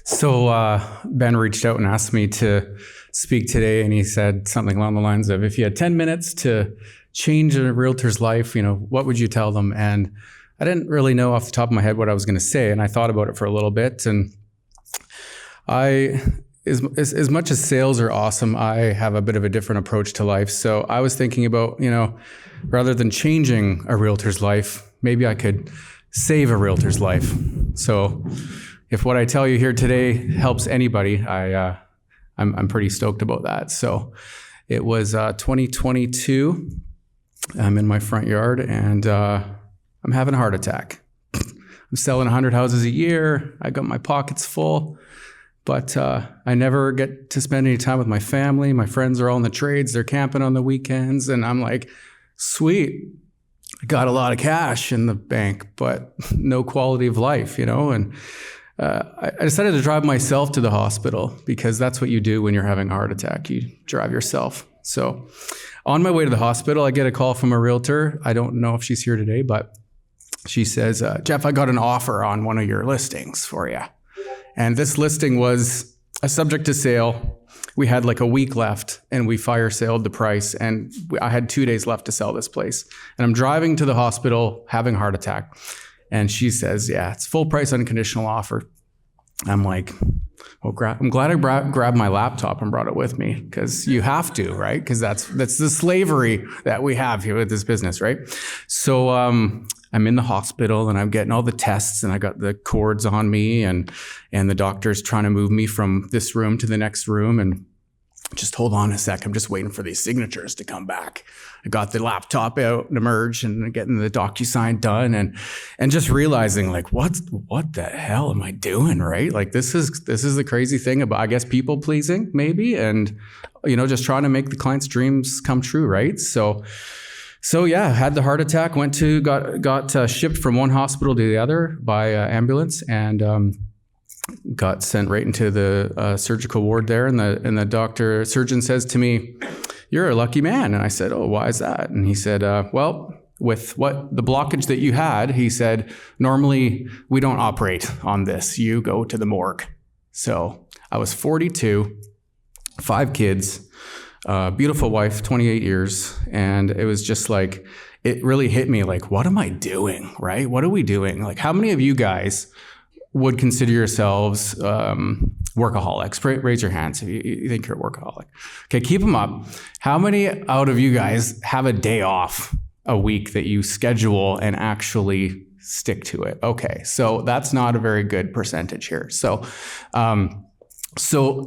Ben reached out and asked me to speak today, and he said something along the lines of, if you had 10 minutes to change a realtor's life, what would you tell them? And I didn't really know off the top of my head what I was going to say, and I thought about it for a little bit. And as much as sales are awesome, I have a bit of a different approach to life. So I was thinking about, rather than changing a realtor's life, maybe I could save a realtor's life. So if what I tell you here today helps anybody, I'm pretty stoked about that. So it was 2022. I'm in my front yard and I'm having a heart attack. I'm selling 100 houses a year. I got my pockets full, but I never get to spend any time with my family. My friends are all in the trades. They're camping on the weekends. And I'm like, sweet, I got a lot of cash in the bank, but no quality of life, And I decided to drive myself to the hospital because that's what you do when you're having a heart attack. You drive yourself. So on my way to the hospital, I get a call from a realtor. I don't know if she's here today, but she says, Jeff, I got an offer on one of your listings for you. And this listing was a subject to sale. We had like a week left and we fire saled the price, and I had 2 days left to sell this place. And I'm driving to the hospital having a heart attack. And she says, yeah, it's full price unconditional offer. I'm like, well, I'm glad I grabbed my laptop and brought it with me, because you have to, right? Because that's the slavery that we have here with this business, right? So I'm in the hospital and I'm getting all the tests and I got the cords on me and the doctor's trying to move me from this room to the next room, and just hold on a sec. I'm just waiting for these signatures to come back. I got the laptop out and emerged and getting the DocuSign done and just realizing like, what the hell am I doing, right? Like this is the crazy thing about, I guess, people pleasing maybe, and, just trying to make the client's dreams come true, right? So yeah, had the heart attack, got shipped from one hospital to the other by ambulance, and got sent right into the surgical ward there. And the surgeon says to me, "You're a lucky man." And I said, "Oh, why is that?" And he said, well, with the blockage that you had, he said, normally we don't operate on this. You go to the morgue. So I was 42, 5 kids, beautiful wife, 28 years. And it was just like, it really hit me like, what am I doing, right? What are we doing? Like, how many of you guys would consider yourselves workaholics? Raise your hands if you think you're a workaholic. Okay, keep them up. How many out of you guys have a day off a week that you schedule and actually stick to it? Okay, so that's not a very good percentage here. So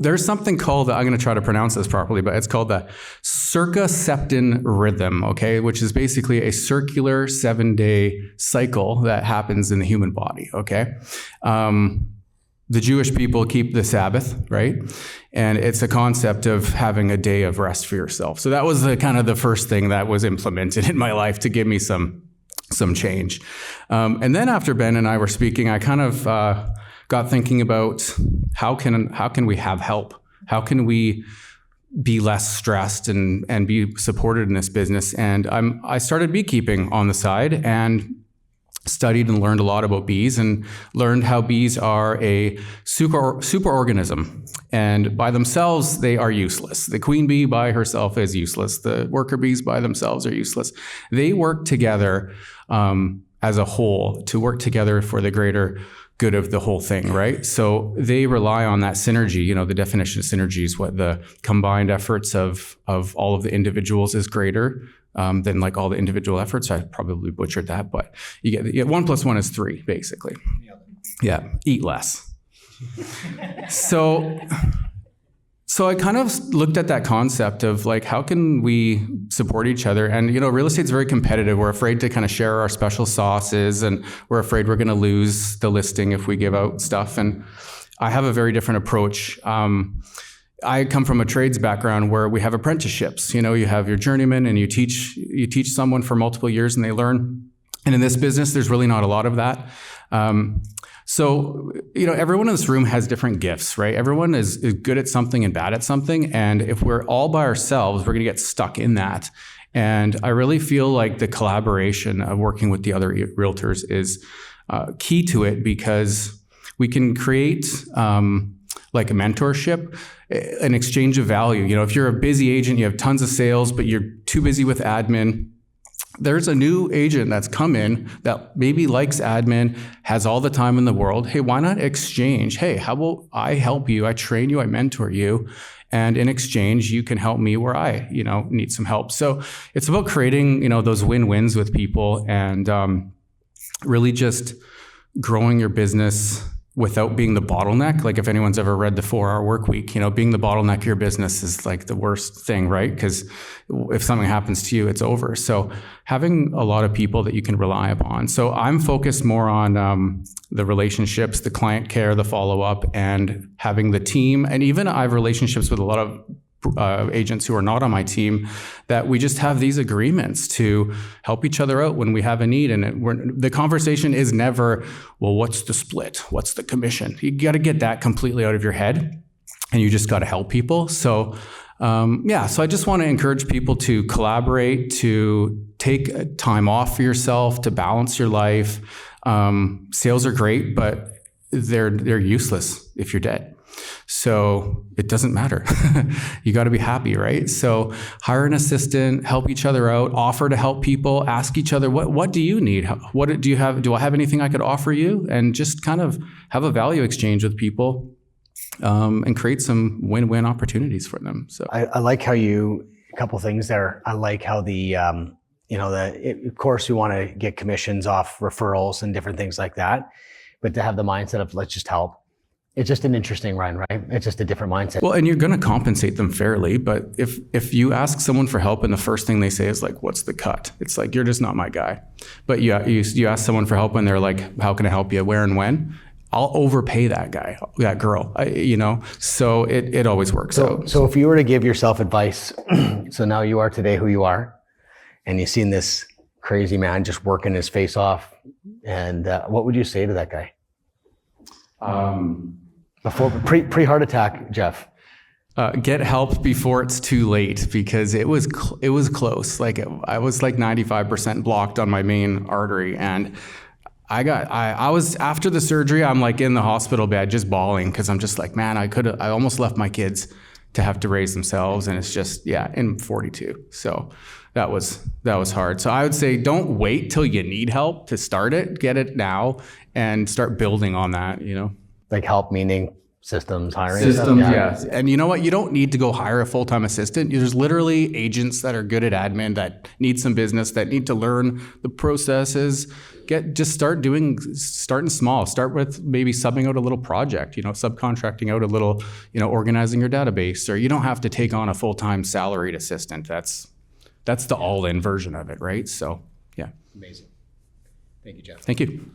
there's something called, I'm going to try to pronounce this properly, but it's called the circaseptan rhythm, okay, which is basically a circular 7-day cycle that happens in the human body, okay? The Jewish people keep the Sabbath, right? And it's a concept of having a day of rest for yourself. So that was the first thing that was implemented in my life to give me some change. And then after Ben and I were speaking, I got thinking about how can we have help? How can we be less stressed and be supported in this business? And I started beekeeping on the side and studied and learned a lot about bees, and learned how bees are a super organism, and by themselves they are useless. The queen bee by herself is useless. The worker bees by themselves are useless. They work together as a whole to work together for the greater good of the whole thing, right? So they rely on that synergy. The definition of synergy is what the combined efforts of all of the individuals is greater than like all the individual efforts. I probably butchered that, but you get 1 + 1 is 3, basically. Yeah, eat less. So I kind of looked at that concept of like, how can we support each other? And, real estate's very competitive. We're afraid to kind of share our special sauces, and we're afraid we're going to lose the listing if we give out stuff. And I have a very different approach. I come from a trades background where we have apprenticeships. You have your journeyman, and you teach someone for multiple years and they learn. And in this business, there's really not a lot of that. So, everyone in this room has different gifts, right? Everyone is good at something and bad at something. And if we're all by ourselves, we're going to get stuck in that. And I really feel like the collaboration of working with the other realtors is key to it, because We can create like a mentorship, an exchange of value. You know, if you're a busy agent, you have tons of sales, but you're too busy with admin, there's a new agent that's come in that maybe likes admin, has all the time in the world. Hey, why not exchange? Hey, how about I help you? I train you, I mentor you. And in exchange, you can help me where I, need some help. So it's about creating, those win-wins with people and really just growing your business without being the bottleneck. Like if anyone's ever read the 4-Hour Workweek, being the bottleneck of your business is like the worst thing, right? Because if something happens to you, it's over. So having a lot of people that you can rely upon. So I'm focused more on the relationships, the client care, the follow-up, and having the team. And even I have relationships with a lot of agents who are not on my team that we just have these agreements to help each other out when we have a need. And the conversation is never, well, what's the split? What's the commission? You got to get that completely out of your head and you just got to help people. So so I just want to encourage people to collaborate, to take time off for yourself, to balance your life. Sales are great, but they're useless if you're dead. So it doesn't matter. You got to be happy, right? So hire an assistant, help each other out, offer to help people, ask each other, what do you need? What do you have? Do I have anything I could offer you? And just kind of have a value exchange with people and create some win-win opportunities for them. So I like how a couple things there. I like how of course we want to get commissions off referrals and different things like that, but to have the mindset of let's just help. It's just an interesting run, right? It's just a different mindset. Well, and you're going to compensate them fairly, but if you ask someone for help and the first thing they say is like, what's the cut? It's like, you're just not my guy. But you ask someone for help and they're like, how can I help you? Where and when? I'll overpay that guy, that girl, so it always works out. So if you were to give yourself advice, so now you are today who you are, and you've seen this crazy man just working his face off, and what would you say to that guy? Before pre-heart attack, Jeff. Get help before it's too late, because it was close. Like I was like 95% blocked on my main artery, and I was after the surgery. I'm like in the hospital bed just bawling because I'm just like, man, I almost left my kids to have to raise themselves, and it's just in 42. So that was hard. So I would say don't wait till you need help to start it. Get it now and start building on that. Like help meaning systems, hiring. Systems, yeah. And you know what? You don't need to go hire a full-time assistant. There's literally agents that are good at admin that need some business, that need to learn the processes. Starting small. Start with maybe subbing out a little project, subcontracting out a little, organizing your database. Or you don't have to take on a full-time salaried assistant. That's the all-in version of it, right? So, yeah. Amazing. Thank you, Jeff. Thank you.